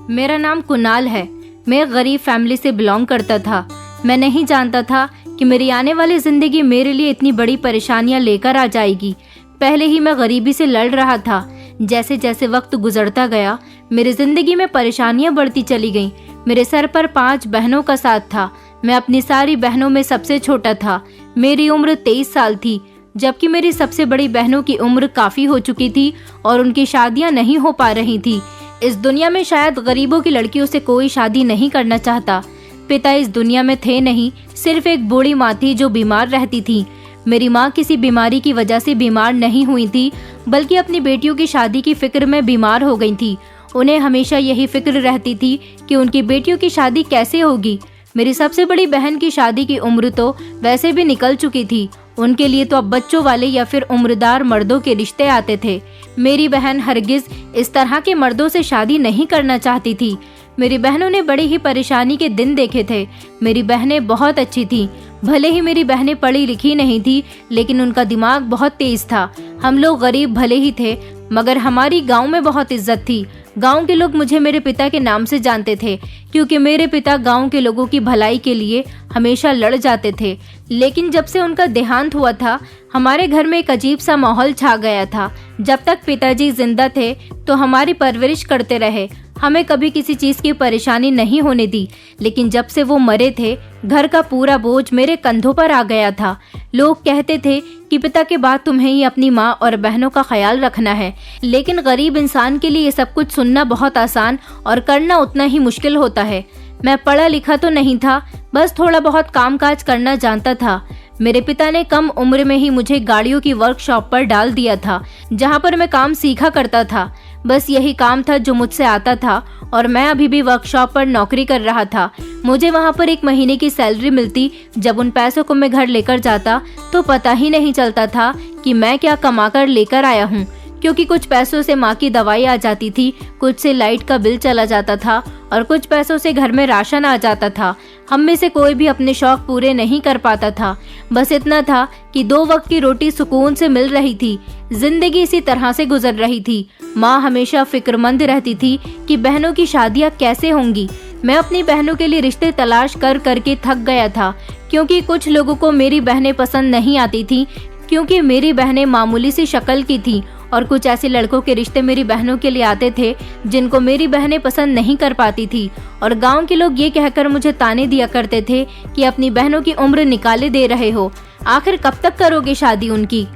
मेरा नाम कुणाल है। मैं गरीब फैमिली से बिलोंग करता था। मैं नहीं जानता था कि मेरी आने वाली ज़िंदगी मेरे लिए इतनी बड़ी परेशानियां लेकर आ जाएगी। पहले ही मैं गरीबी से लड़ रहा था। जैसे जैसे वक्त गुजरता गया मेरी ज़िंदगी में परेशानियां बढ़ती चली गईं। मेरे सर पर 5 बहनों का साथ था। मैं अपनी सारी बहनों में सबसे छोटा था। मेरी उम्र 23 साल थी, जबकि मेरी सबसे बड़ी बहनों की उम्र काफ़ी हो चुकी थी और उनकी शादियां नहीं हो पा रही थी। इस दुनिया में शायद गरीबों की लड़कियों से कोई शादी नहीं करना चाहता। पिता इस दुनिया में थे नहीं, सिर्फ एक बूढ़ी माँ थी जो बीमार रहती थी। मेरी माँ किसी बीमारी की वजह से बीमार नहीं हुई थी, बल्कि अपनी बेटियों की शादी की फिक्र में बीमार हो गई थी। उन्हें हमेशा यही फिक्र रहती थी कि उनकी बेटियों की शादी कैसे होगी। मेरी सबसे बड़ी बहन की शादी की उम्र तो वैसे भी निकल चुकी थी। उनके लिए तो अब बच्चों वाले या फिर उम्रदार मर्दों के रिश्ते आते थे। मेरी बहन हरगिज इस तरह के मर्दों से शादी नहीं करना चाहती थी। मेरी बहनों ने बड़ी ही परेशानी के दिन देखे थे। मेरी बहनें बहुत अच्छी थीं। भले ही मेरी बहनें पढ़ी लिखी नहीं थी, लेकिन उनका दिमाग बहुत तेज था। हम लोग गरीब भले ही थे, मगर हमारी गांव में बहुत इज्जत थी। गांव के लोग मुझे मेरे पिता के नाम से जानते थे, क्योंकि मेरे पिता गांव के लोगों की भलाई के लिए हमेशा लड़ जाते थे। लेकिन जब से उनका देहांत हुआ था, हमारे घर में एक अजीब सा माहौल छा गया था। जब तक पिताजी जिंदा थे तो हमारी परवरिश करते रहे, हमें कभी किसी चीज़ की परेशानी नहीं होने दी। लेकिन जब से वो मरे थे, घर का पूरा बोझ मेरे कंधों पर आ गया था। लोग कहते थे कि पिता के बाद तुम्हें ही अपनी माँ और बहनों का ख्याल रखना है, लेकिन गरीब इंसान के लिए ये सब कुछ सुनना बहुत आसान और करना उतना ही मुश्किल होता है। मैं पढ़ा लिखा तो नहीं था, बस थोड़ा बहुत कामकाज करना जानता था। मेरे पिता ने कम उम्र में ही मुझे गाड़ियों की वर्कशॉप पर डाल दिया था, जहाँ पर मैं काम सीखा करता था। बस यही काम था जो मुझसे आता था और मैं अभी भी वर्कशॉप पर नौकरी कर रहा था। मुझे वहाँ पर 1 महीने की सैलरी मिलती। जब उन पैसों को मैं घर लेकर जाता तो पता ही नहीं चलता था कि मैं क्या कमा कर लेकर आया हूँ, क्योंकि कुछ पैसों से माँ की दवाई आ जाती थी, कुछ से लाइट का बिल चला जाता था और कुछ पैसों से घर में राशन आ जाता था। हम में से कोई भी अपने शौक पूरे नहीं कर पाता था। बस इतना था कि 2 वक्त की रोटी सुकून से मिल रही थी। जिंदगी इसी तरह से गुजर रही थी। माँ हमेशा फिक्रमंद रहती थी कि बहनों की शादियाँ कैसे होंगी। मैं अपनी बहनों के लिए रिश्ते तलाश कर करके थक गया था, क्योंकि कुछ लोगों को मेरी बहनें पसंद नहीं आती थी, क्योंकि मेरी बहनें मामूली सी शक्ल की थी और कुछ ऐसे लड़कों के रिश्ते मेरी बहनों के लिए आते थे जिनको मेरी बहनें पसंद नहीं कर पाती थी। और गांव के लोग ये कहकर मुझे ताने दिया करते थे कि अपनी बहनों की उम्र निकाले दे रहे हो, आखिर कब तक करोगे शादी उनकी।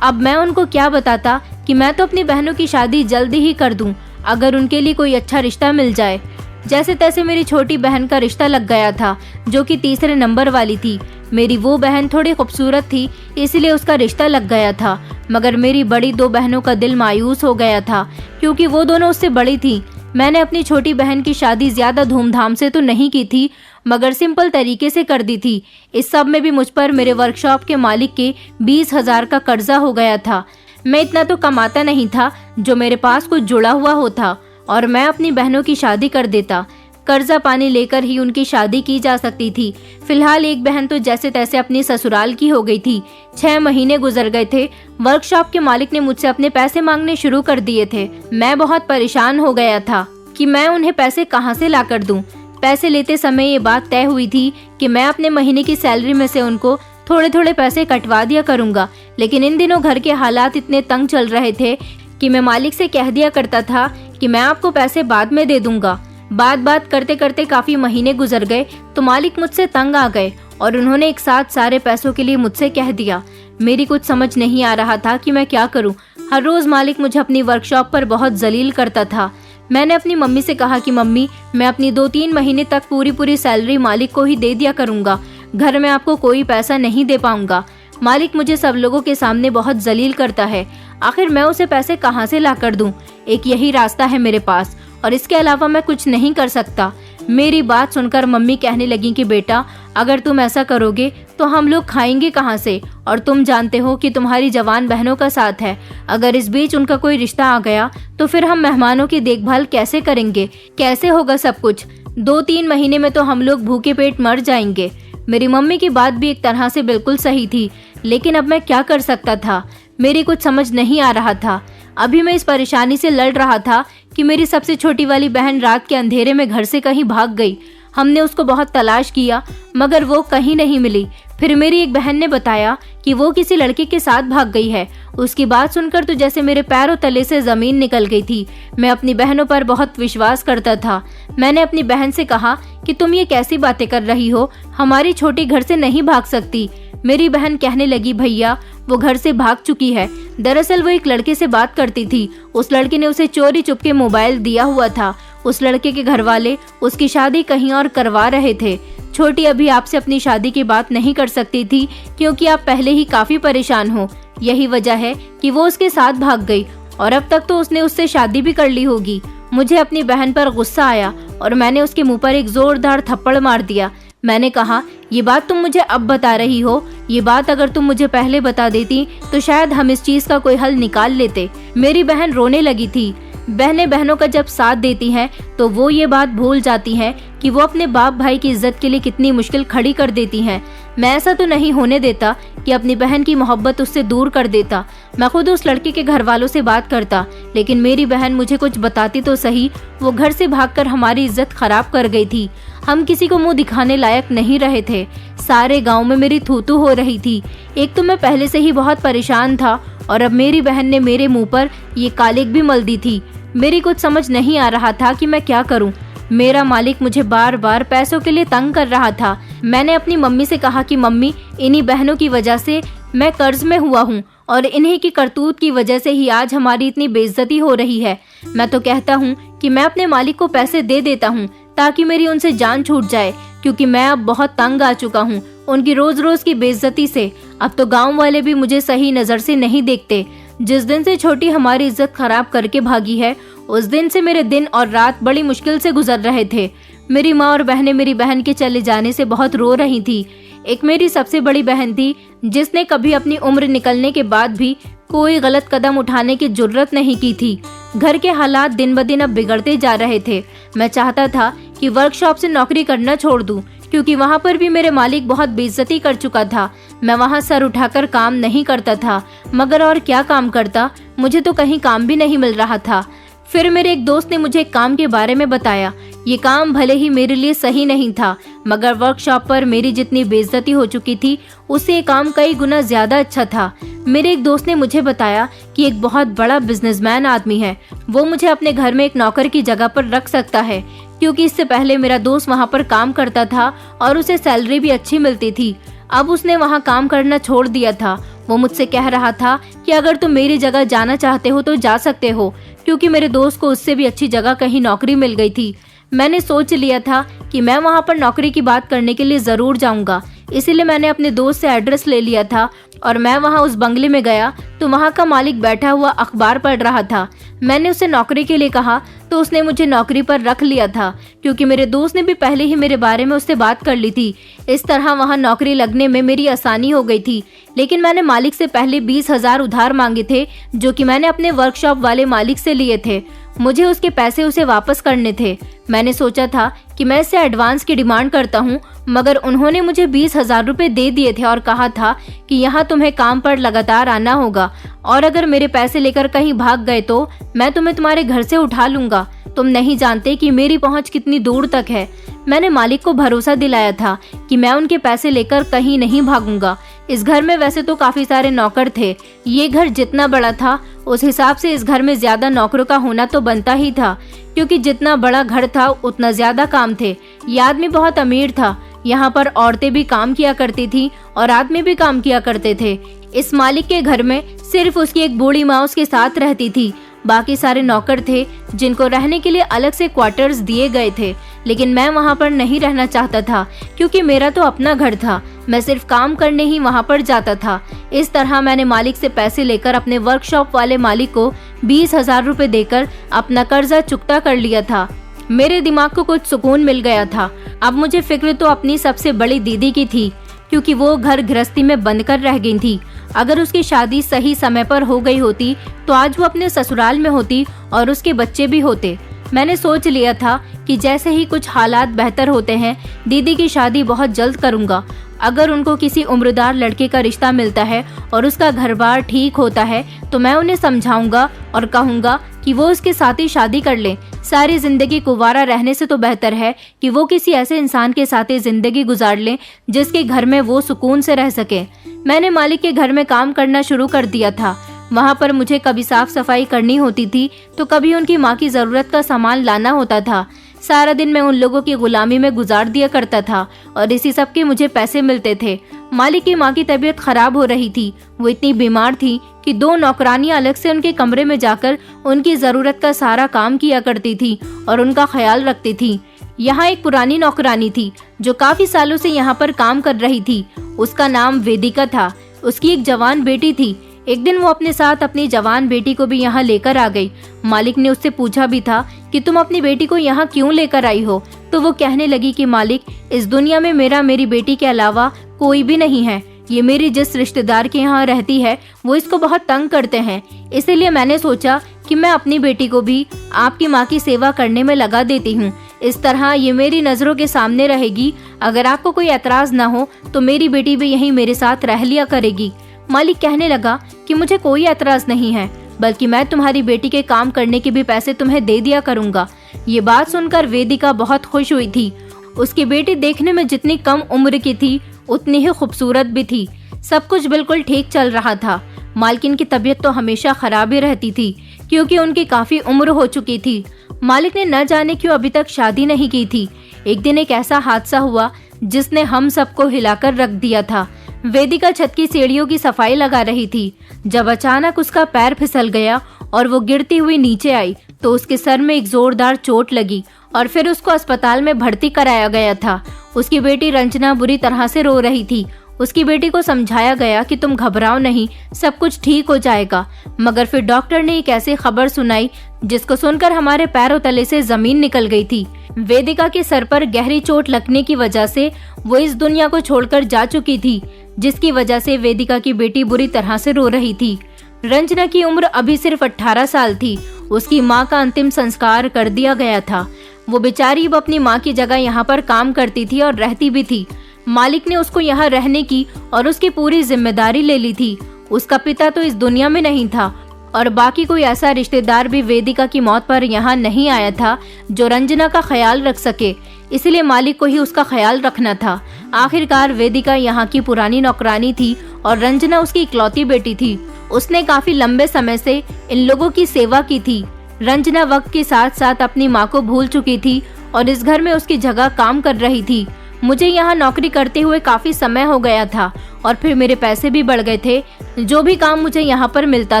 अब मैं उनको क्या बताता कि मैं तो अपनी बहनों की शादी जल्दी ही कर दूं, अगर उनके लिए कोई अच्छा रिश्ता मिल जाए। जैसे तैसे मेरी छोटी बहन का रिश्ता लग गया था, जो कि तीसरे नंबर वाली थी। मेरी वो बहन थोड़ी खूबसूरत थी, इसलिए उसका रिश्ता लग गया था। मगर मेरी बड़ी 2 बहनों का दिल मायूस हो गया था, क्योंकि वो दोनों उससे बड़ी थी। मैंने अपनी छोटी बहन की शादी ज्यादा धूमधाम से तो नहीं की थी, मगर सिंपल तरीके से कर दी थी। इस सब में भी मुझ पर मेरे वर्कशॉप के मालिक के 20,000 का कर्जा हो गया था। मैं इतना तो कमाता नहीं था जो मेरे पास कुछ जुड़ा हुआ होता और मैं अपनी बहनों की शादी कर देता। कर्जा पानी लेकर ही उनकी शादी की जा सकती थी। फिलहाल एक बहन तो जैसे तैसे अपनी ससुराल की हो गई थी। 6 महीने गुजर गए थे। वर्कशॉप के मालिक ने मुझसे अपने पैसे मांगने शुरू कर दिए थे। मैं बहुत परेशान हो गया था कि मैं उन्हें पैसे कहां से लाकर दूं। पैसे लेते समय ये बात तय हुई थी कि मैं अपने महीने की सैलरी में से उनको थोड़े थोड़े पैसे कटवा दिया करूंगा। लेकिन इन दिनों घर के हालात इतने तंग चल रहे थे कि मैं मालिक से कह दिया करता था कि मैं आपको पैसे बाद में दे दूंगा। बात करते करते काफी महीने गुजर गए तो मालिक मुझसे तंग आ गए और उन्होंने एक साथ सारे पैसों के लिए मुझसे कह दिया। मेरी कुछ समझ नहीं आ रहा था कि मैं क्या करूं। हर रोज मालिक मुझे अपनी वर्कशॉप पर बहुत जलील करता था। मैंने अपनी मम्मी से कहा कि मम्मी, मैं अपनी 2-3 महीने तक पूरी सैलरी मालिक को ही दे दिया करूंगा, घर में आपको कोई पैसा नहीं दे पाऊंगा। मालिक मुझे सब लोगों के सामने बहुत जलील करता है, आखिर मैं उसे पैसे कहां से ला कर दूं। एक यही रास्ता है मेरे पास और इसके अलावा मैं कुछ नहीं कर सकता। मेरी बात सुनकर मम्मी कहने लगी कि बेटा, अगर तुम ऐसा करोगे तो हम लोग खाएंगे कहाँ से, और तुम जानते हो कि तुम्हारी जवान बहनों का साथ है। अगर इस बीच उनका कोई रिश्ता आ गया तो फिर हम मेहमानों की देखभाल कैसे करेंगे, कैसे होगा सब कुछ। 2-3 महीने में तो हम लोग भूखे पेट मर जाएंगे। मेरी मम्मी की बात भी एक तरह से बिल्कुल सही थी, लेकिन अब मैं क्या कर सकता था। मेरी कुछ समझ नहीं आ रहा था। अभी मैं इस परेशानी से लड़ रहा था कि मेरी सबसे छोटी वाली बहन रात के अंधेरे में घर से कहीं भाग गई। हमने उसको बहुत तलाश किया मगर वो कहीं नहीं मिली। फिर मेरी एक बहन ने बताया कि वो किसी लड़के के साथ भाग गई है। उसकी बात सुनकर तो जैसे मेरे पैरों तले से जमीन निकल गई थी। मैं अपनी बहनों पर बहुत विश्वास करता था। मैंने अपनी बहन से कहा कि तुम ये कैसी बातें कर रही हो, हमारी छोटी घर से नहीं भाग सकती। मेरी बहन कहने लगी, भैया वो घर से भाग चुकी है। दरअसल वो एक लड़के से बात करती थी। उस लड़के ने उसे चोरी चुपके मोबाइल दिया हुआ था। उस लड़के के घर वाले उसकी शादी कहीं और करवा रहे थे। छोटी अभी आपसे अपनी शादी की बात नहीं कर सकती थी क्योंकि आप पहले ही काफी परेशान हो। यही वजह है कि वो उसके साथ भाग गई और अब तक तो उसने उससे शादी भी कर ली होगी। मुझे अपनी बहन पर गुस्सा आया और मैंने उसके मुंह पर एक जोरदार थप्पड़ मार दिया। मैंने कहा, ये बात तुम मुझे अब बता रही हो, ये बात अगर तुम मुझे पहले बता देती तो शायद हम इस चीज का कोई हल निकाल लेते। मेरी बहन रोने लगी थी। बहनें बहनों का जब साथ देती हैं तो वो ये बात भूल जाती हैं कि वो अपने बाप भाई की इज्जत के लिए कितनी मुश्किल खड़ी कर देती हैं। मैं ऐसा तो नहीं होने देता कि अपनी बहन की मोहब्बत उससे दूर कर देता। मैं खुद उस लड़के के घर वालों से बात करता, लेकिन मेरी बहन मुझे कुछ बताती तो सही। वो घर से भागकर हमारी इज्जत खराब कर गई थी। हम किसी को मुंह दिखाने लायक नहीं रहे थे। सारे गांव में मेरी थू-थू हो रही थी। एक तो मैं पहले से ही बहुत परेशान था और अब मेरी बहन ने मेरे मुंह पर ये कालिक भी मल दी थी। मेरी कुछ समझ नहीं आ रहा था कि मैं क्या करूं। मेरा मालिक मुझे बार बार पैसों के लिए तंग कर रहा था। मैंने अपनी मम्मी से कहा कि मम्मी, इन्हीं बहनों की वजह से मैं कर्ज में हुआ हूँ और इन्हीं की करतूत की वजह से ही आज हमारी इतनी बेइज्जती हो रही है। मैं तो कहता हूँ कि मैं अपने मालिक को पैसे दे देता हूँ ताकि मेरी उनसे जान छूट जाए, क्योंकि मैं अब बहुत तंग आ चुका हूँ उनकी रोज रोज की बेइज्जती से। अब तो गांव वाले भी मुझे सही नजर से नहीं देखते। जिस दिन से छोटी हमारी इज्जत खराब करके भागी है, उस दिन से मेरे दिन और रात बड़ी मुश्किल से गुजर रहे थे। मेरी माँ और बहनें मेरी बहन के चले जाने से बहुत रो रही थी। एक मेरी सबसे बड़ी बहन थी जिसने कभी अपनी उम्र निकलने के बाद भी कोई गलत कदम उठाने की जुर्रत नहीं की थी। घर के हालात दिन ब दिन अब बिगड़ते जा रहे थे। मैं चाहता था कि वर्कशॉप से नौकरी करना छोड़ दूं, क्योंकि वहाँ पर भी मेरे मालिक बहुत बेइज्जती कर चुका था। मैं वहाँ सर उठाकर काम नहीं करता था, मगर और क्या काम करता, मुझे तो कहीं काम भी नहीं मिल रहा था। फिर मेरे एक दोस्त ने मुझे एक काम के बारे में बताया। ये काम भले ही मेरे लिए सही नहीं था, मगर वर्कशॉप पर मेरी जितनी बेइज्जती हो चुकी थी उससे ये काम कई गुना ज्यादा अच्छा था। मेरे एक दोस्त ने मुझे बताया कि एक बहुत बड़ा बिजनेसमैन आदमी है, वो मुझे अपने घर में एक नौकर की जगह पर रख सकता है, क्योंकि इससे पहले मेरा दोस्त वहाँ पर काम करता था और उसे सैलरी भी अच्छी मिलती थी। अब उसने वहाँ काम करना छोड़ दिया था। वो मुझसे कह रहा था कि अगर तुम मेरी जगह जाना चाहते हो तो जा सकते हो, क्योंकि मेरे दोस्त को उससे भी अच्छी जगह कहीं नौकरी मिल गई थी। मैंने सोच लिया था कि मैं वहाँ पर नौकरी की बात करने के लिए जरूर जाऊंगा, इसीलिए मैंने अपने दोस्त से एड्रेस ले लिया था और मैं वहाँ उस बंगले में गया तो वहाँ का मालिक बैठा हुआ अखबार पढ़ रहा था। मैंने उसे नौकरी के लिए कहा तो उसने मुझे नौकरी पर रख लिया था, क्योंकि मेरे दोस्त ने भी पहले ही मेरे बारे में उससे बात कर ली थी। इस तरह वहाँ नौकरी लगने में मेरी आसानी हो गई थी। लेकिन मैंने मालिक से पहले 20,000 उधार मांगे थे, जो कि मैंने अपने वर्कशॉप वाले मालिक से लिए थे। मुझे उसके पैसे उसे वापस करने थे। मैंने सोचा था कि मैं इससे एडवांस की डिमांड करता हूँ, मगर उन्होंने मुझे 20,000 रुपए दे दिए थे और कहा था कि यहाँ तुम्हें काम पर लगातार आना होगा, और अगर मेरे पैसे लेकर कहीं भाग गए तो मैं तुम्हें तुम्हारे घर से उठा लूंगा। तुम नहीं जानते कि मेरी पहुँच कितनी दूर तक है। मैंने मालिक को भरोसा दिलाया था कि मैं उनके पैसे लेकर कहीं नहीं भागूंगा। इस घर में वैसे तो काफी सारे नौकर थे। ये घर जितना बड़ा था उस हिसाब से इस घर में ज्यादा नौकरों का होना तो बनता ही था, क्योंकि जितना बड़ा घर था उतना ज्यादा काम थे। ये आदमी बहुत अमीर था। यहाँ पर औरतें भी काम किया करती थी और आदमी भी काम किया करते थे। इस मालिक के घर में सिर्फ उसकी एक बूढ़ी माँ उसके साथ रहती थी। बाकी सारे नौकर थे जिनको रहने के लिए अलग से क्वार्टर्स दिए गए थे, लेकिन मैं वहाँ पर नहीं रहना चाहता था, क्योंकि मेरा तो अपना घर था। मैं सिर्फ काम करने ही वहाँ पर जाता था। इस तरह मैंने मालिक से पैसे लेकर अपने वर्कशॉप वाले मालिक को 20,000 रुपए देकर अपना कर्जा चुकता कर लिया था। मेरे दिमाग को कुछ सुकून मिल गया था। अब मुझे फिक्र तो अपनी सबसे बड़ी दीदी की थी, क्योंकि वो घर गृहस्थी में बंद कर रह गई थी। अगर उसकी शादी सही समय पर हो गई होती तो आज वो अपने ससुराल में होती और उसके बच्चे भी होते। मैंने सोच लिया था कि जैसे ही कुछ हालात बेहतर होते हैं, दीदी की शादी बहुत जल्द करूंगा। अगर उनको किसी उम्रदार लड़के का रिश्ता मिलता है और उसका घर बार ठीक होता है तो मैं उन्हें समझाऊंगा और कहूंगा कि वो उसके साथ ही शादी कर ले। सारी जिंदगी कुंवारा रहने से तो बेहतर है कि वो किसी ऐसे इंसान के साथ ही जिंदगी गुजार ले जिसके घर में वो सुकून से रह सके। मैंने मालिक के घर में काम करना शुरू कर दिया था। वहाँ पर मुझे कभी साफ सफाई करनी होती थी तो कभी उनकी माँ की जरूरत का सामान लाना होता था। सारा दिन मैं उन लोगों की गुलामी में गुजार दिया करता था और इसी सब के मुझे पैसे मिलते थे। मालिक की माँ की तबीयत खराब हो रही थी। वो इतनी बीमार थी कि 2 नौकरानियां अलग से उनके कमरे में जाकर उनकी जरूरत का सारा काम किया करती थी और उनका ख्याल रखती थी। यहाँ एक पुरानी नौकरानी थी जो काफी सालों से यहाँ पर काम कर रही थी। उसका नाम वेदिका था। उसकी एक जवान बेटी थी। एक दिन वो अपने साथ अपनी जवान बेटी को भी यहाँ लेकर आ गई। मालिक ने उससे पूछा भी था कि तुम अपनी बेटी को यहाँ क्यों लेकर आई हो, तो वो कहने लगी कि मालिक, इस दुनिया में मेरी बेटी के अलावा कोई भी नहीं है। ये मेरी जिस रिश्तेदार के यहाँ रहती है वो इसको बहुत तंग करते हैं, इसीलिए मैंने सोचा कि मैं अपनी बेटी को भी आपकी माँ की सेवा करने में लगा देती हूँ। इस तरह ये मेरी नजरों के सामने रहेगी। अगर आपको कोई एतराज ना हो तो मेरी बेटी भी यहीं मेरे साथ रह लिया करेगी। मालिक कहने लगा कि मुझे कोई एतराज नहीं है, बल्कि मैं तुम्हारी बेटी के काम करने के भी पैसे तुम्हें दे दिया करूँगा। ये बात सुनकर वेदिका बहुत खुश हुई थी। उसकी बेटी देखने में जितनी कम उम्र की थी उतनी ही खूबसूरत भी थी। सब कुछ बिल्कुल ठीक चल रहा था। मालकिन की तबीयत तो हमेशा खराब ही रहती थी क्योंकि उनकी काफी उम्र हो चुकी थी। मालिक ने न जाने क्यों अभी तक शादी नहीं की थी। एक दिन एक ऐसा हादसा हुआ जिसने हम सबको हिलाकर रख दिया था। वेदिका छत की सीढ़ियों की सफाई लगा रही थी जब अचानक उसका पैर फिसल गया और वो गिरती हुई नीचे आई तो उसके सर में एक जोरदार चोट लगी और फिर उसको अस्पताल में भर्ती कराया गया था। उसकी बेटी रंजना बुरी तरह से रो रही थी। उसकी बेटी को समझाया गया कि तुम घबराओ नहीं, सब कुछ ठीक हो जाएगा। मगर फिर डॉक्टर ने एक ऐसी खबर सुनाई जिसको सुनकर हमारे पैरों तले से जमीन निकल गई थी। वेदिका के सर पर गहरी चोट लगने की वजह से वो इस दुनिया को छोड़कर जा चुकी थी, जिसकी वजह से वेदिका की बेटी बुरी तरह से रो रही थी। रंजना की उम्र अभी सिर्फ 18 साल थी। उसकी माँ का अंतिम संस्कार कर दिया गया था। वो बेचारी अब अपनी माँ की जगह यहाँ पर काम करती थी और रहती भी थी। मालिक ने उसको यहाँ रहने की और उसकी पूरी जिम्मेदारी ले ली थी। उसका पिता तो इस दुनिया में नहीं था और बाकी कोई ऐसा रिश्तेदार भी वेदिका की मौत पर यहाँ नहीं आया था जो रंजना का ख्याल रख सके, इसलिए मालिक को ही उसका ख्याल रखना था। आखिरकार वेदिका यहाँ की पुरानी नौकरानी थी और रंजना उसकी इकलौती बेटी थी। उसने काफी लंबे समय से इन लोगों की सेवा की थी। रंजना वक्त के साथ साथ अपनी माँ को भूल चुकी थी और इस घर में उसकी जगह काम कर रही थी। मुझे यहाँ नौकरी करते हुए काफी समय हो गया था और फिर मेरे पैसे भी बढ़ गए थे। जो भी काम मुझे यहाँ पर मिलता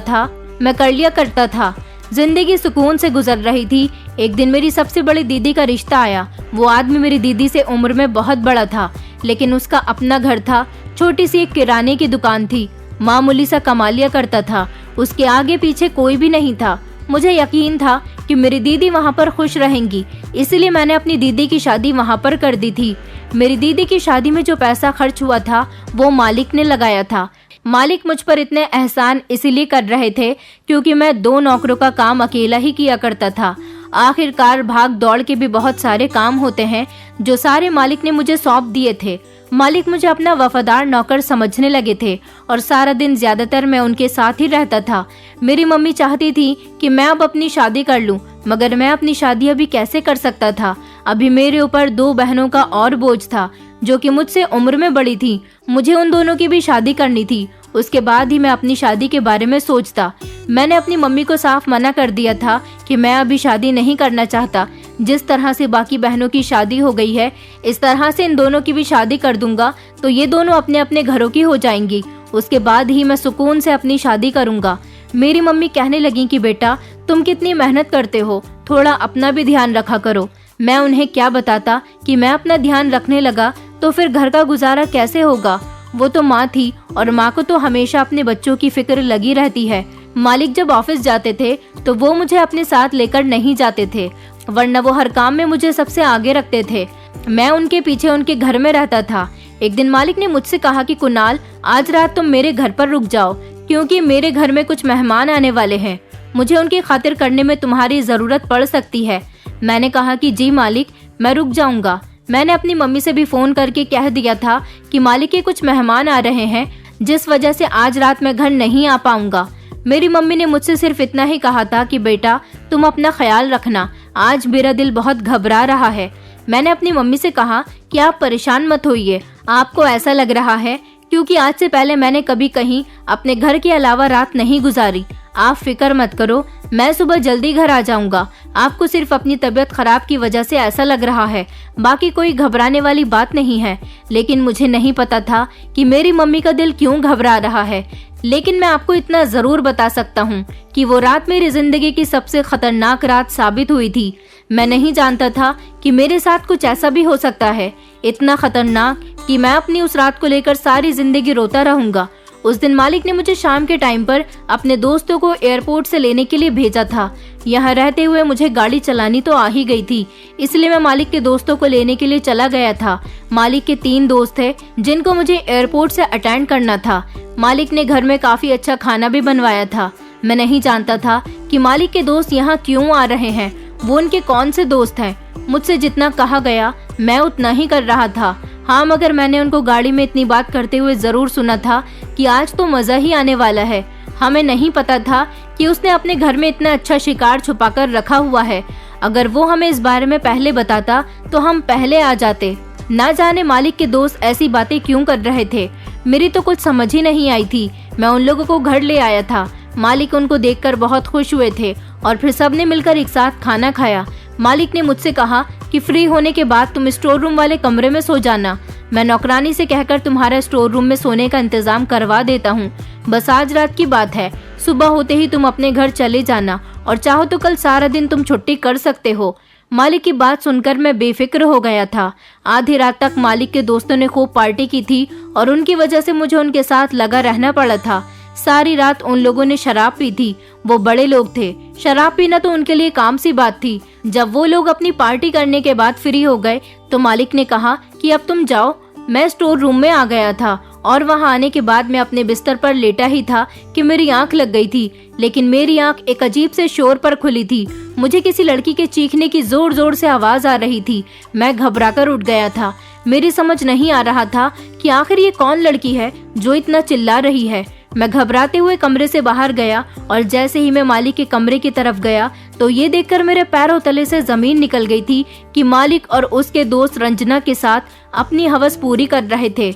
था मैं कर लिया करता था। जिंदगी सुकून से गुजर रही थी। एक दिन मेरी सबसे बड़ी दीदी का रिश्ता आया। वो आदमी मेरी दीदी से उम्र में बहुत बड़ा था, लेकिन उसका अपना घर था। छोटी सी एक किराने की दुकान थी। मामूली सा कमा लिया करता था। उसके आगे पीछे कोई भी नहीं था। मुझे यकीन था कि मेरी दीदी वहाँ पर खुश रहेंगी, इसलिए मैंने अपनी दीदी की शादी वहाँ पर कर दी थी। मेरी दीदी की शादी में जो पैसा खर्च हुआ था वो मालिक ने लगाया था। मालिक मुझ पर इतने एहसान इसीलिए कर रहे थे क्योंकि मैं 2 नौकरों का काम अकेला ही किया करता था। आखिरकार भाग दौड़ के भी बहुत सारे काम होते हैं जो सारे मालिक ने मुझे सौंप दिए थे। मालिक मुझे अपना वफादार नौकर समझने लगे थे और सारा दिन ज्यादातर मैं उनके साथ ही रहता था। मेरी मम्मी चाहती थी कि मैं अब अपनी शादी कर लूं, मगर मैं अपनी शादी अभी कैसे कर सकता था। अभी मेरे ऊपर 2 बहनों का और बोझ था जो कि मुझसे उम्र में बड़ी थी। मुझे उन दोनों की भी शादी करनी थी। उसके बाद ही मैं अपनी शादी के बारे में सोचता। मैंने अपनी मम्मी को साफ मना कर दिया था कि मैं अभी शादी नहीं करना चाहता। जिस तरह से बाकी बहनों की शादी हो गई है, इस तरह से इन दोनों की भी शादी कर दूंगा तो ये दोनों अपने अपने घरों की हो जाएंगी। उसके बाद ही मैं सुकून से अपनी शादी करूंगा। मेरी मम्मी कहने लगी कि बेटा, तुम कितनी मेहनत करते हो, थोड़ा अपना भी ध्यान रखा करो। मैं उन्हें क्या बताता कि मैं अपना ध्यान रखने लगा तो फिर घर का गुजारा कैसे होगा। वो तो माँ थी और माँ को तो हमेशा अपने बच्चों की फिक्र लगी रहती है। मालिक जब ऑफिस जाते थे तो वो मुझे अपने साथ लेकर नहीं जाते थे, वरना वो हर काम में मुझे सबसे आगे रखते थे। मैं उनके पीछे उनके घर में रहता था। एक दिन मालिक ने मुझसे कहा कि कुणाल, आज रात तुम मेरे घर पर रुक जाओ क्योंकि मेरे घर में कुछ मेहमान आने वाले हैं। मुझे उनकी खातिर करने में तुम्हारी जरूरत पड़ सकती है। मैंने कहा कि जी मालिक, मैं रुक जाऊंगा। मैंने अपनी मम्मी से भी फ़ोन करके कह दिया था कि मालिक के कुछ मेहमान आ रहे हैं, जिस वजह से आज रात मैं घर नहीं आ पाऊंगा। मेरी मम्मी ने मुझसे सिर्फ इतना ही कहा था कि बेटा तुम अपना ख्याल रखना, आज मेरा दिल बहुत घबरा रहा है। मैंने अपनी मम्मी से कहा कि आप परेशान मत होइए, आपको ऐसा लग रहा है क्योंकि आज से पहले मैंने कभी कहीं अपने घर के अलावा रात नहीं गुजारी। आप फिक्र मत करो, मैं सुबह जल्दी घर आ जाऊंगा। आपको सिर्फ अपनी तबीयत खराब की वजह से ऐसा लग रहा है, बाकी कोई घबराने वाली बात नहीं है। लेकिन मुझे नहीं पता था कि मेरी मम्मी का दिल क्यों घबरा रहा है। लेकिन मैं आपको इतना जरूर बता सकता हूँ कि वो रात मेरी जिंदगी की सबसे खतरनाक रात साबित हुई थी। मैं नहीं जानता था कि मेरे साथ कुछ ऐसा भी हो सकता है, इतना खतरनाक कि मैं अपनी उस रात को लेकर सारी जिंदगी रोता रहूंगा। उस दिन मालिक ने मुझे शाम के टाइम पर अपने दोस्तों को एयरपोर्ट से लेने के लिए भेजा था। यहाँ रहते हुए मुझे गाड़ी चलानी तो आ ही गई थी, इसलिए मैं मालिक के दोस्तों को लेने के लिए चला गया था। मालिक के 3 दोस्त थे जिनको मुझे एयरपोर्ट से अटेंड करना था। मालिक ने घर में काफी अच्छा खाना भी बनवाया था। मैं नहीं जानता था कि मालिक के दोस्त यहाँ क्यों आ रहे हैं, वो उनके कौन से दोस्त हैं। मुझसे जितना कहा गया मैं उतना ही कर रहा था। हाँ, मगर मैंने उनको गाड़ी में इतनी बात करते हुए जरूर सुना था कि आज तो मजा ही आने वाला है। हमें नहीं पता था कि उसने अपने घर में इतना अच्छा शिकार छुपाकर रखा हुआ है। अगर वो हमें इस बारे में पहले बताता तो हम पहले आ जाते। ना जाने मालिक के दोस्त ऐसी बातें क्यों कर रहे थे, मेरी तो कुछ समझ ही नहीं आई थी। मैं उन लोगों को घर ले आया था। मालिक उनको देखकर बहुत खुश हुए थे और फिर सबने मिलकर एक साथ खाना खाया। मालिक ने मुझसे कहा कि फ्री होने के बाद तुम स्टोर रूम वाले कमरे में सो जाना। मैं नौकरानी से कहकर तुम्हारा स्टोर रूम में सोने का इंतजाम करवा देता हूँ। बस आज रात की बात है, सुबह होते ही तुम अपने घर चले जाना और चाहो तो कल सारा दिन तुम छुट्टी कर सकते हो। मालिक की बात सुनकर मैं बेफिक्र हो गया था। आधी रात तक मालिक के दोस्तों ने खूब पार्टी की थी और उनकी वजह से मुझे उनके साथ लगा रहना पड़ा था। सारी रात उन लोगों ने शराब पी थी। वो बड़े लोग थे, शराब पीना तो उनके लिए काम सी बात थी। जब वो लोग अपनी पार्टी करने के बाद फ्री हो गए तो मालिक ने कहा कि अब तुम जाओ। मैं स्टोर रूम में आ गया था और वहां आने के बाद मैं अपने बिस्तर पर लेटा ही था कि मेरी आंख लग गई थी। लेकिन मेरी आंख एक अजीब से शोर पर खुली थी। मुझे किसी लड़की के चीखने की जोर जोर से आवाज आ रही थी। मैं घबराकर उठ गया था। मेरी समझ नहीं आ रहा था कि आखिर ये कौन लड़की है जो इतना चिल्ला रही है। मैं घबराते हुए कमरे से बाहर गया और जैसे ही मैं मालिक के कमरे की तरफ गया तो ये देखकर मेरे पैरों तले से जमीन निकल गई थी कि मालिक और उसके दोस्त रंजना के साथ अपनी हवस पूरी कर रहे थे।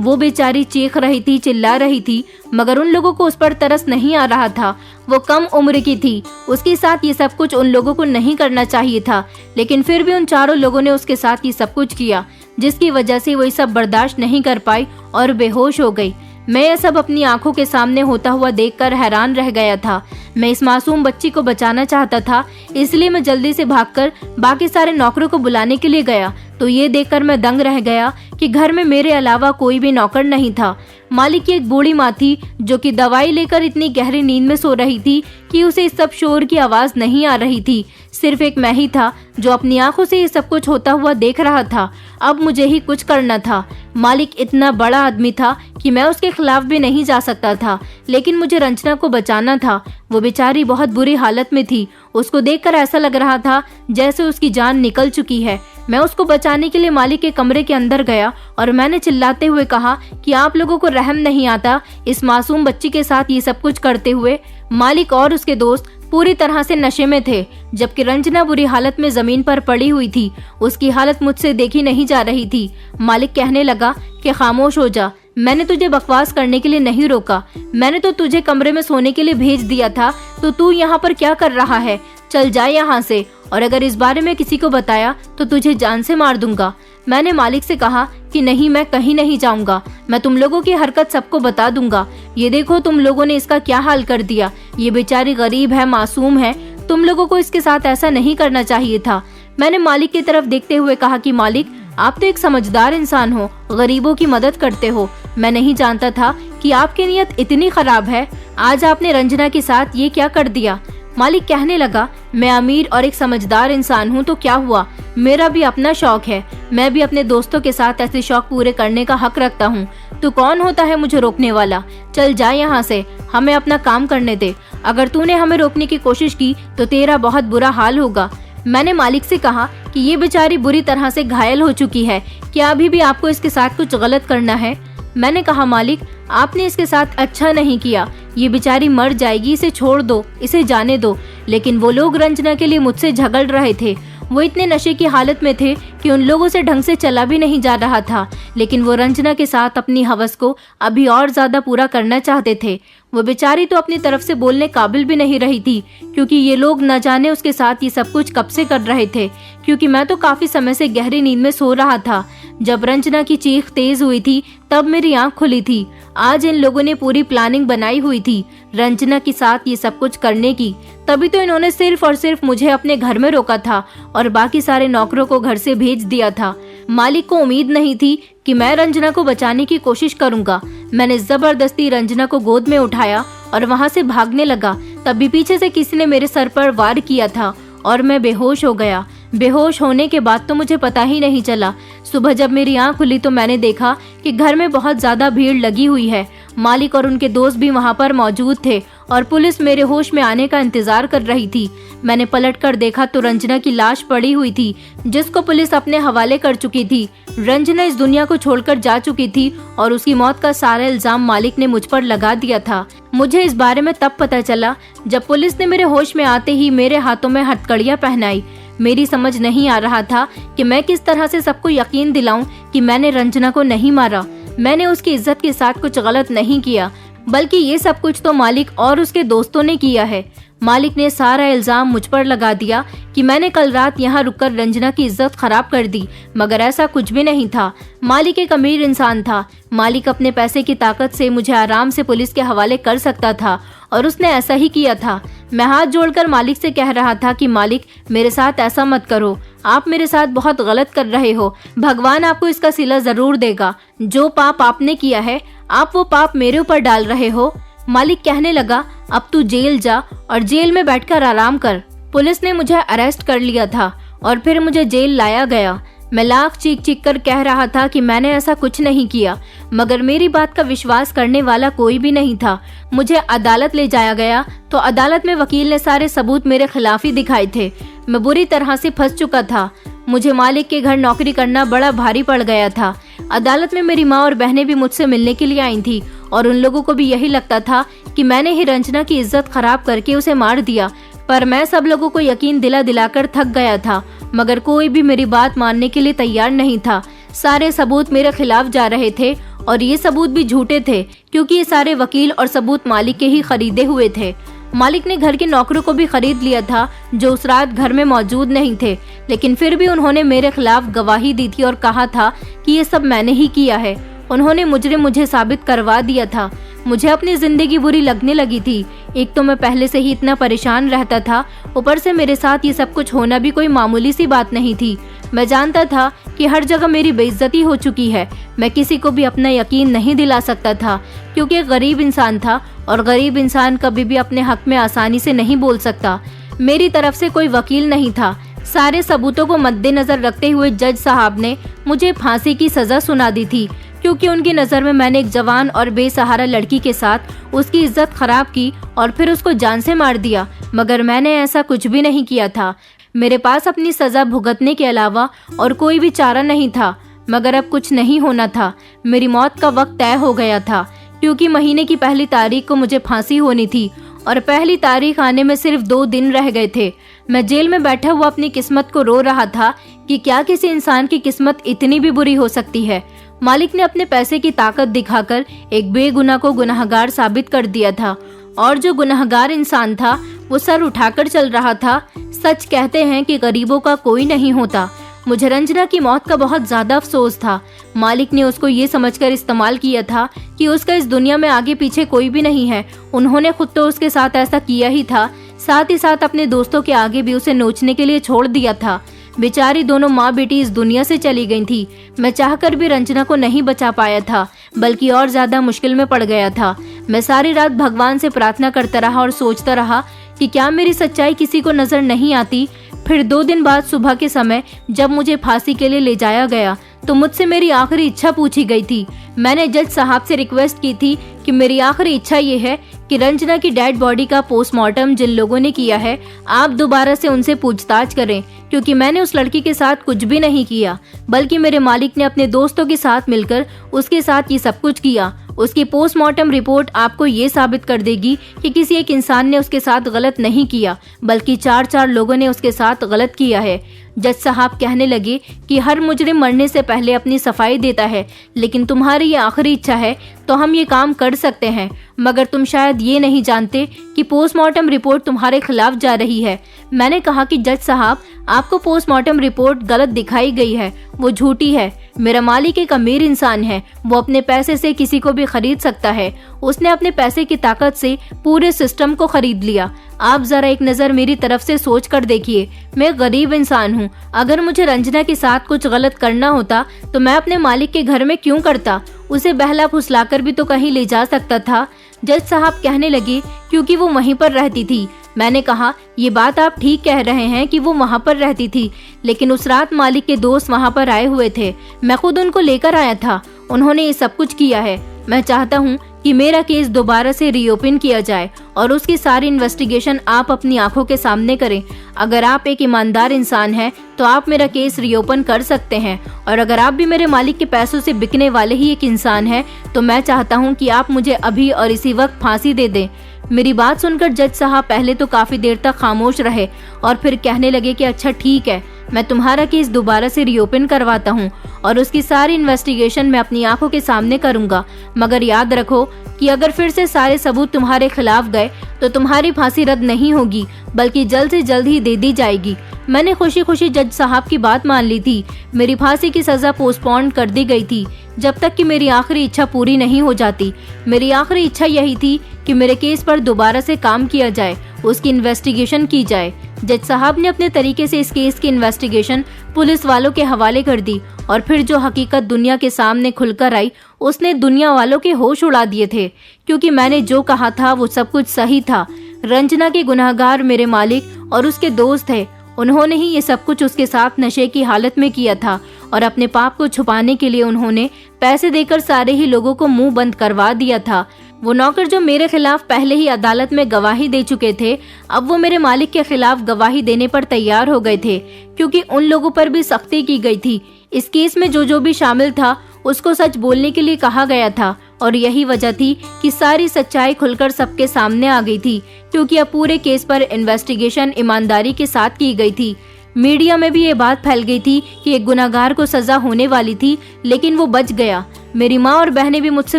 वो बेचारी चीख रही थी, चिल्ला रही थी, मगर उन लोगों को उस पर तरस नहीं आ रहा था। वो कम उम्र की थी, उसके साथ ये सब कुछ उन लोगों को नहीं करना चाहिए था, लेकिन फिर भी उन चारों लोगों ने उसके साथ ये सब कुछ किया, जिसकी वजह से वो ये सब बर्दाश्त नहीं कर पाई और बेहोश हो गई। मैं यह सब अपनी आंखों के सामने होता हुआ देखकर हैरान रह गया था। मैं इस मासूम बच्ची को बचाना चाहता था, इसलिए मैं जल्दी से भागकर बाकी सारे नौकरों को बुलाने के लिए गया तो ये देखकर मैं दंग रह गया कि घर में मेरे अलावा कोई भी नौकर नहीं था। मालिक की एक बूढ़ी माँ थी जो कि दवाई लेकर इतनी गहरी नींद में सो रही थी कि उसे इस सब शोर की आवाज नहीं आ रही थी। सिर्फ एक मैं ही था जो अपनी आंखों से ये सब कुछ होता हुआ देख रहा था। अब मुझे ही कुछ करना था। मालिक इतना बड़ा आदमी था कि मैं उसके खिलाफ भी नहीं जा सकता था, लेकिन मुझे रंजना को बचाना था। वो बेचारी बहुत बुरी हालत में थी। उसको देखकर ऐसा लग रहा था जैसे उसकी जान निकल चुकी है। मैं उसको बचाने के लिए मालिक के कमरे के अंदर गया और मैंने चिल्लाते हुए कहा कि आप लोगों को रहम नहीं आता इस मासूम बच्ची के साथ ये सब कुछ करते हुए। मालिक और उसके दोस्त पूरी तरह से नशे में थे, जबकि रंजना बुरी हालत में जमीन पर पड़ी हुई थी। उसकी हालत मुझसे देखी नहीं जा रही थी। मालिक कहने लगा कि खामोश हो जा, मैंने तुझे बकवास करने के लिए नहीं रोका। मैंने तो तुझे कमरे में सोने के लिए भेज दिया था, तो तू यहाँ पर क्या कर रहा है? चल जा यहाँ से, और अगर इस बारे में किसी को बताया तो तुझे जान से मार दूंगा। मैंने मालिक से कहा कि नहीं, मैं कहीं नहीं जाऊंगा। मैं तुम लोगों की हरकत सबको बता दूंगा। ये देखो तुम लोगों ने इसका क्या हाल कर दिया। ये बेचारी गरीब है, मासूम है। तुम लोगों को इसके साथ ऐसा नहीं करना चाहिए था। मैंने मालिक की तरफ देखते हुए कहा कि मालिक, आप तो एक समझदार इंसान हो, गरीबों की मदद करते हो। मैं नहीं जानता था कि आपकी नीयत इतनी खराब है। आज आपने रंजना के साथ ये क्या कर दिया? मालिक कहने लगा, मैं अमीर और एक समझदार इंसान हूँ तो क्या हुआ, मेरा भी अपना शौक है। मैं भी अपने दोस्तों के साथ ऐसे शौक पूरे करने का हक रखता हूँ। तू कौन होता है मुझे रोकने वाला? चल जा यहाँ से, हमें अपना काम करने दे। अगर तूने हमें रोकने की कोशिश की तो तेरा बहुत बुरा हाल होगा। मैंने मालिक से कहा कि ये बेचारी बुरी तरह से घायल हो चुकी है, क्या अभी भी आपको इसके साथ कुछ गलत करना है? मैंने कहा, मालिक आपने इसके साथ अच्छा नहीं किया, ये बेचारी मर जाएगी, इसे छोड़ दो, इसे जाने दो। लेकिन वो लोग रंजना के लिए मुझसे झगड़ रहे थे। वो इतने नशे की हालत में थे कि उन लोगों से ढंग से चला भी नहीं जा रहा था, लेकिन वो रंजना के साथ अपनी हवस को अभी और ज्यादा पूरा करना चाहते थे। वो बेचारी तो अपनी तरफ से बोलने काबिल भी नहीं रही थी, क्योंकि ये लोग न जाने उसके साथ ये सब कुछ कब से कर रहे थे, क्योंकि मैं तो काफी समय से गहरी नींद में सो रहा था। जब रंजना की चीख तेज हुई थी तब मेरी आंख खुली थी। आज इन लोगों ने पूरी प्लानिंग बनाई हुई थी रंजना के साथ ये सब कुछ करने की, तभी तो इन्होंने सिर्फ और सिर्फ मुझे अपने घर में रोका था और बाकी सारे नौकरों को घर से भेज दिया था। मालिक को उम्मीद नहीं थी कि मैं रंजना को बचाने की कोशिश करूंगा। मैंने जबरदस्ती रंजना को गोद में उठाया और वहां से भागने लगा। तभी पीछे से किसी ने मेरे सर पर वार किया था और मैं बेहोश हो गया। बेहोश होने के बाद तो मुझे पता ही नहीं चला। सुबह जब मेरी आंख खुली तो मैंने देखा कि घर में बहुत ज्यादा भीड़ लगी हुई है। मालिक और उनके दोस्त भी वहां पर मौजूद थे और पुलिस मेरे होश में आने का इंतजार कर रही थी। मैंने पलटकर देखा तो रंजना की लाश पड़ी हुई थी, जिसको पुलिस अपने हवाले कर चुकी थी। रंजना इस दुनिया को छोड़कर जा चुकी थी और उसकी मौत का सारा इल्जाम मालिक ने मुझ पर लगा दिया था। मुझे इस बारे में तब पता चला जब पुलिस ने मेरे होश में आते ही मेरे हाथों में हथकड़ियां पहनाई। मेरी समझ नहीं आ रहा था कि मैं किस तरह से सबको यकीन दिलाऊं कि मैंने रंजना को नहीं मारा, मैंने उसकी इज्जत के साथ कुछ गलत नहीं किया, बल्कि ये सब कुछ तो मालिक और उसके दोस्तों ने किया है। मालिक ने सारा इल्जाम मुझ पर लगा दिया कि मैंने कल रात यहाँ रुककर रंजना की इज्जत खराब कर दी, मगर ऐसा कुछ भी नहीं था। मालिक एक अमीर इंसान था। मालिक अपने पैसे की ताकत से मुझे आराम से पुलिस के हवाले कर सकता था और उसने ऐसा ही किया था। मैं हाथ जोड़कर मालिक से कह रहा था कि मालिक मेरे साथ ऐसा मत करो, आप मेरे साथ बहुत गलत कर रहे हो, भगवान आपको इसका सिला जरूर देगा। जो पाप आपने किया है आप वो पाप मेरे ऊपर डाल रहे हो। मालिक कहने लगा, अब तू जेल जा और जेल में बैठकर आराम कर। पुलिस ने मुझे अरेस्ट कर लिया था और फिर मुझे जेल लाया गया। मैं लाख चीख चीख कर कह रहा था कि मैंने ऐसा कुछ नहीं किया, मगर मेरी बात का विश्वास करने वाला कोई भी नहीं था। मुझे अदालत ले जाया गया तो अदालत में वकील ने सारे सबूत मेरे खिलाफ ही दिखाए थे। मैं बुरी तरह से फंस चुका था। मुझे मालिक के घर नौकरी करना बड़ा भारी पड़ गया था। अदालत में मेरी माँ और बहनें भी मुझसे मिलने के लिए आई थी और उन लोगों को भी यही लगता था कि मैंने ही रंजना की इज्जत खराब करके उसे मार दिया। पर मैं सब लोगों को यकीन दिलाकर थक गया था, मगर कोई भी मेरी बात मानने के लिए तैयार नहीं था। सारे सबूत मेरे खिलाफ जा रहे थे और ये सबूत भी झूठे थे, क्योंकि ये सारे वकील और सबूत मालिक के ही खरीदे हुए थे। मालिक ने घर के नौकरों को भी खरीद लिया था जो उस रात घर में मौजूद नहीं थे, लेकिन फिर भी उन्होंने मेरे खिलाफ गवाही दी थी और कहा था कि ये सब मैंने ही किया है। उन्होंने मुझे साबित करवा दिया था। मुझे अपनी जिंदगी बुरी लगने लगी थी। एक तो मैं पहले से ही इतना परेशान रहता था, ऊपर से मेरे साथ ये सब कुछ होना भी कोई मामूली सी बात नहीं थी। मैं जानता था कि हर जगह मेरी बेइज्जती हो चुकी है। मैं किसी को भी अपना यकीन नहीं दिला सकता था, क्योंकि एक गरीब इंसान था और गरीब इंसान कभी भी अपने हक में आसानी से नहीं बोल सकता। मेरी तरफ से कोई वकील नहीं था। सारे सबूतों को मद्देनजर रखते हुए जज साहब ने मुझे फांसी की सजा सुना दी थी, क्योंकि उनकी नज़र में मैंने एक जवान और बेसहारा लड़की के साथ उसकी इज्जत खराब की और फिर उसको जान से मार दिया, मगर मैंने ऐसा कुछ भी नहीं किया था। मेरे पास अपनी सजा भुगतने के अलावा और कोई भी चारा नहीं था, मगर अब कुछ नहीं होना था। मेरी मौत का वक्त तय हो गया था, क्योंकि महीने की पहली तारीख को मुझे फांसी होनी थी और पहली तारीख आने में सिर्फ 2 दिन रह गए थे। मैं जेल में बैठा हुआ अपनी किस्मत को रो रहा था कि क्या किसी इंसान की किस्मत इतनी भी बुरी हो सकती है। मालिक ने अपने पैसे की ताकत दिखाकर एक बेगुनाह को गुनाहगार साबित कर दिया था, और जो गुनाहगार इंसान था वो सर उठाकर चल रहा था। सच कहते हैं कि गरीबों का कोई नहीं होता। मुझे रंजना की मौत का बहुत ज्यादा अफसोस था। मालिक ने उसको ये समझकर इस्तेमाल किया था कि उसका इस दुनिया में आगे पीछे कोई भी नहीं है। उन्होंने खुद तो उसके साथ ऐसा किया ही था, साथ ही साथ अपने दोस्तों के आगे भी उसे नोचने के लिए छोड़ दिया था। बेचारी दोनों माँ बेटी इस दुनिया से चली गई थी। मैं चाहकर भी रंजना को नहीं बचा पाया था, बल्कि और ज्यादा मुश्किल में पड़ गया था। मैं सारी रात भगवान से प्रार्थना करता रहा और सोचता रहा कि क्या मेरी सच्चाई किसी को नजर नहीं आती। फिर 2 दिन बाद सुबह के समय जब मुझे फांसी के लिए ले जाया गया तो मुझसे मेरी आखिरी इच्छा पूछी गई थी। मैंने जज साहब से रिक्वेस्ट की थी कि मेरी आखिरी इच्छा ये है कि रंजना की डेड बॉडी का पोस्टमार्टम जिन लोगों ने किया है, आप दोबारा से उनसे पूछताछ करें, क्योंकि मैंने उस लड़की के साथ कुछ भी नहीं किया, बल्कि मेरे मालिक ने अपने दोस्तों के साथ मिलकर उसके साथ ये सब कुछ किया। उसकी पोस्टमार्टम रिपोर्ट आपको ये साबित कर देगी कि किसी एक इंसान ने उसके साथ गलत नहीं किया, बल्कि 4 लोगों ने उसके साथ गलत किया है। जज साहब कहने लगे कि हर मुजरिम मरने से पहले अपनी सफाई देता है, लेकिन तुम्हारी ये आखिरी इच्छा है तो हम ये काम कर सकते हैं, मगर तुम शायद ये नहीं जानते कि पोस्टमार्टम रिपोर्ट तुम्हारे खिलाफ जा रही है। मैंने कहा कि जज साहब, आपको पोस्टमार्टम रिपोर्ट गलत दिखाई गई है, वो झूठी है। मेरा मालिक एक अमीर इंसान है, वो अपने पैसे से किसी को भी खरीद सकता है। उसने अपने पैसे की ताकत से पूरे सिस्टम को खरीद लिया। आप जरा एक नज़र मेरी तरफ से सोच कर देखिए, मैं गरीब इंसान हूँ। अगर मुझे रंजना के साथ कुछ गलत करना होता तो मैं अपने मालिक के घर में क्यों करता? उसे बहला फुसलाकर भी तो कहीं ले जा सकता था। जज साहब कहने लगे, क्योंकि वो वहीं पर रहती थी। मैंने कहा, ये बात आप ठीक कह रहे हैं कि वो वहाँ पर रहती थी, लेकिन उस रात मालिक के दोस्त वहाँ पर आए हुए थे। मैं खुद उनको लेकर आया था। उन्होंने ये सब कुछ किया है। मैं चाहता हूँ कि मेरा केस दोबारा से रीओपन किया जाए और उसकी सारी इन्वेस्टिगेशन आप अपनी आंखों के सामने करें। अगर आप एक ईमानदार इंसान हैं तो आप मेरा केस रीओपन कर सकते हैं, और अगर आप भी मेरे मालिक के पैसों से बिकने वाले ही एक इंसान हैं तो मैं चाहता हूँ कि आप मुझे अभी और इसी वक्त फांसी दे दें। मेरी बात सुनकर जज साहब पहले तो काफी देर तक खामोश रहे और फिर कहने लगे कि अच्छा ठीक है, मैं तुम्हारा केस दोबारा से रीओपन करवाता हूँ और उसकी सारी इन्वेस्टिगेशन मैं अपनी आंखों के सामने करूंगा, मगर याद रखो कि अगर फिर से सारे सबूत तुम्हारे खिलाफ गए तो तुम्हारी फांसी रद्द नहीं होगी, बल्कि जल्द से जल्द ही दे दी जाएगी। मैंने खुशी खुशी जज साहब की बात मान ली थी। मेरी फांसी की सजा पोस्टपोन कर दी गई थी जब तक कि मेरी आखिरी इच्छा पूरी नहीं हो जाती। मेरी आखिरी इच्छा यही थी कि मेरे केस पर दोबारा से काम किया जाए, उसकी इन्वेस्टिगेशन की जाए। जज साहब ने अपने तरीके से इस केस की इन्वेस्टिगेशन पुलिस वालों के हवाले कर दी और फिर जो हकीकत दुनिया के सामने खुलकर आई उसने दुनिया वालों के होश उड़ा दिए थे, क्योंकि मैंने जो कहा था वो सब कुछ सही था। रंजना के गुनहगार मेरे मालिक और उसके दोस्त थे। उन्होंने ही ये सब कुछ उसके साथ नशे की हालत में किया था और अपने पाप को छुपाने के लिए उन्होंने पैसे देकर सारे ही लोगों को मुंह बंद करवा दिया था। वो नौकर जो मेरे खिलाफ पहले ही अदालत में गवाही दे चुके थे, अब वो मेरे मालिक के खिलाफ गवाही देने पर तैयार हो गए थे, क्योंकि उन लोगों पर भी सख्ती की गई थी। इस केस में जो भी शामिल था उसको सच बोलने के लिए कहा गया था, और यही वजह थी कि सारी सच्चाई खुलकर सबके सामने आ गई थी, क्योंकि अब पूरे केस पर इन्वेस्टिगेशन ईमानदारी के साथ की गई थी। मीडिया में भी ये बात फैल गई थी कि एक गुनहगार को सजा होने वाली थी, लेकिन वो बच गया। मेरी माँ और बहनें भी मुझसे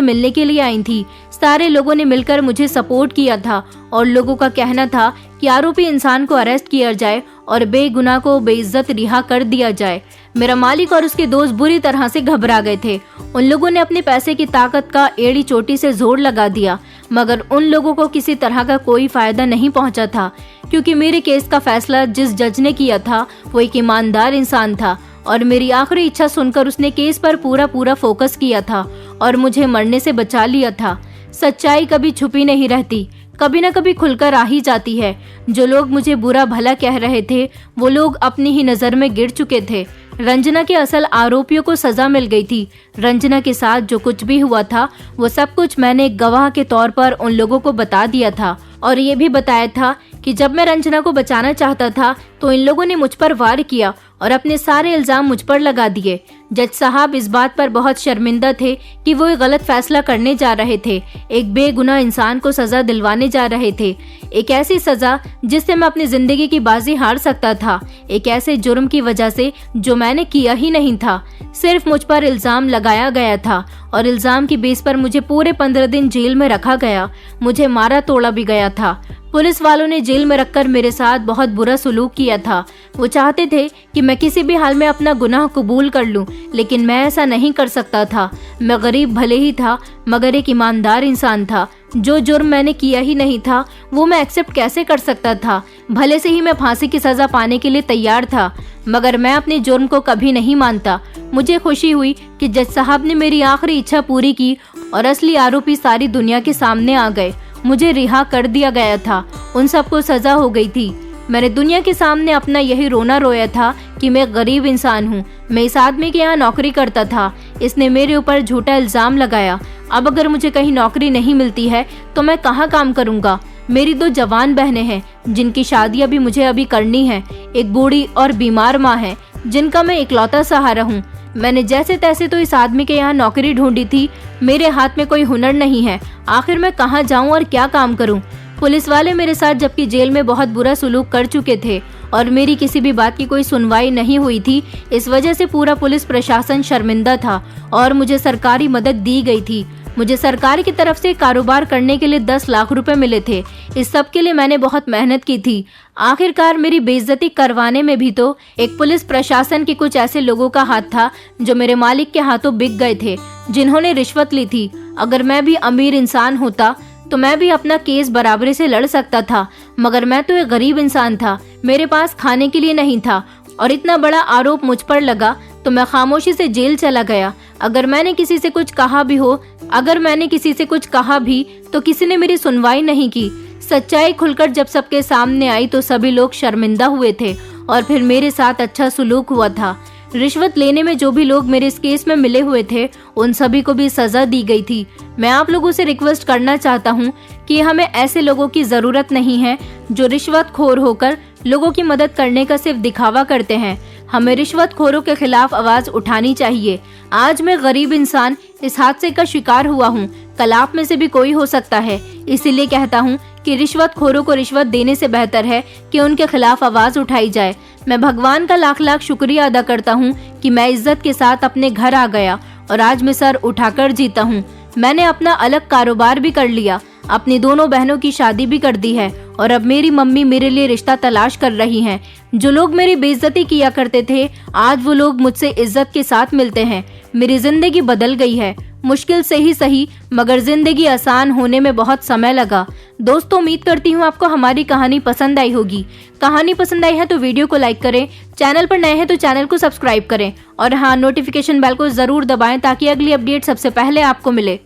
मिलने के लिए आई थी। सारे लोगों ने मिलकर मुझे सपोर्ट किया था और लोगों का कहना था कि आरोपी इंसान को अरेस्ट किया जाए और बेगुनाह को बेइज्जत रिहा कर दिया जाए। मेरा मालिक और उसके दोस्त बुरी तरह से घबरा गए थे। उन लोगों ने अपने पैसे की ताकत का एड़ी चोटी से जोर लगा दिया, मगर उन लोगों को किसी तरह का कोई फायदा नहीं पहुंचा था, क्योंकि मेरे केस का फैसला जिस जज ने किया था वो एक ईमानदार इंसान था और मेरी आखिरी इच्छा सुनकर उसने केस पर पूरा फोकस किया था और मुझे मरने से बचा लिया था। सच्चाई कभी छुपी नहीं रहती, कभी न कभी खुलकर आ ही जाती है। जो लोग मुझे बुरा भला कह रहे थे वो लोग अपनी ही नजर में गिर चुके थे। रंजना के असल आरोपियों को सजा मिल गई थी। रंजना के साथ जो कुछ भी हुआ था वो सब कुछ मैंने एक गवाह के तौर पर उन लोगों को बता दिया था और ये भी बताया था कि जब मैं रंजना को बचाना चाहता था तो इन लोगों ने मुझ पर वार किया और अपने सारे इल्जाम मुझ पर लगा दिए। जज साहब इस बात पर बहुत शर्मिंदा थे कि वो एक गलत फैसला करने जा रहे थे। एक बेगुनाह इंसान को सजा दिलवाने जा रहे थे, एक ऐसी सजा जिससे मैं अपनी जिंदगी की बाजी हार सकता था, एक ऐसे जुर्म की वजह से जो मैंने किया ही नहीं था। सिर्फ मुझ पर इल्जाम लगाया गया था और इल्जाम की बेस पर मुझे पूरे 15 दिन जेल में रखा गया। मुझे मारा तोड़ा भी गया था। पुलिस वालों ने जेल में रखकर मेरे साथ बहुत बुरा सलूक किया था। वो चाहते थे कि मैं किसी भी हाल में अपना गुनाह कबूल कर लूं, लेकिन मैं ऐसा नहीं कर सकता था। मैं गरीब भले ही था, मगर एक ईमानदार इंसान था। जो जुर्म मैंने किया ही नहीं था वो मैं एक्सेप्ट कैसे कर सकता था? भले से ही मैं फांसी की सजा पाने के लिए तैयार था, मगर मैं अपने जुर्म को कभी नहीं मानता। मुझे खुशी हुई कि जज साहब ने मेरी आखिरी इच्छा पूरी की और असली आरोपी सारी दुनिया के सामने आ गए। मुझे रिहा कर दिया गया था, उन सबको सजा हो गई थी। मैंने दुनिया के सामने अपना यही रोना रोया था कि मैं गरीब इंसान हूँ। मैं इस आदमी के यहाँ नौकरी करता था, इसने मेरे ऊपर झूठा इल्जाम लगाया। अब अगर मुझे कहीं नौकरी नहीं मिलती है तो मैं कहाँ काम करूँगा। मेरी 2 जवान बहनें हैं जिनकी शादियाँ भी मुझे अभी करनी है। एक बूढ़ी और बीमार माँ है जिनका मैं इकलौता सहारा हूँ। मैंने जैसे तैसे तो इस आदमी के यहाँ नौकरी ढूंढी थी। मेरे हाथ में कोई हुनर नहीं है। आखिर मैं कहाँ जाऊँ और क्या काम करूँ। पुलिस वाले मेरे साथ जबकि जेल में बहुत बुरा सलूक कर चुके थे और मेरी किसी भी बात की कोई सुनवाई नहीं हुई थी। इस वजह से पूरा पुलिस प्रशासन शर्मिंदा था और मुझे सरकारी मदद दी गई थी। मुझे सरकार की तरफ से कारोबार करने के लिए 10 लाख रुपए मिले थे। इस सब के लिए मैंने बहुत मेहनत की थी। आखिरकार मेरी बेइज्जती करवाने में भी तो एक पुलिस प्रशासन के कुछ ऐसे लोगों का हाथ था जो मेरे मालिक के हाथों बिक गए थे, जिन्होंने रिश्वत ली थी। अगर मैं भी अमीर इंसान होता तो मैं भी अपना केस बराबरी से लड़ सकता था, मगर मैं तो एक गरीब इंसान था। मेरे पास खाने के लिए नहीं था और इतना बड़ा आरोप मुझ पर लगा तो मैं खामोशी से जेल चला गया। अगर मैंने किसी से कुछ कहा भी तो किसी ने मेरी सुनवाई नहीं की। सच्चाई खुलकर जब सबके सामने आई तो सभी लोग शर्मिंदा हुए थे और फिर मेरे साथ अच्छा सुलूक हुआ था। रिश्वत लेने में जो भी लोग मेरे इस केस में मिले हुए थे उन सभी को भी सजा दी गई थी। मैं आप लोगों से रिक्वेस्ट करना चाहता हूँ कि हमें ऐसे लोगों की जरूरत नहीं है जो रिश्वतखोर होकर लोगों की मदद करने का सिर्फ दिखावा करते हैं। हमें रिश्वतखोरों के खिलाफ आवाज उठानी चाहिए। आज मैं गरीब इंसान इस हादसे का शिकार हुआ हूँ, कल आप में से भी कोई हो सकता है। इसीलिए कहता हूँ कि रिश्वतखोरों को रिश्वत देने से बेहतर है कि उनके खिलाफ आवाज उठाई जाए। मैं भगवान का लाख लाख शुक्रिया अदा करता हूँ कि मैं इज्जत के साथ अपने घर आ गया और आज मैं सर उठाकर जीता हूँ। मैंने अपना अलग कारोबार भी कर लिया, अपनी दोनों बहनों की शादी भी कर दी है और अब मेरी मम्मी मेरे लिए रिश्ता तलाश कर रही हैं। जो लोग मेरी बेइज्जती किया करते थे आज वो लोग मुझसे इज्जत के साथ मिलते हैं। मेरी जिंदगी बदल गई है। मुश्किल से ही सही मगर जिंदगी आसान होने में बहुत समय लगा। दोस्तों, उम्मीद करती हूँ आपको हमारी कहानी पसंद आई होगी। कहानी पसंद आई है तो वीडियो को लाइक करें, चैनल पर नए हैं तो चैनल को सब्सक्राइब करें और हाँ, नोटिफिकेशन बेल को जरूर दबाएं ताकि अगली अपडेट सबसे पहले आपको मिले।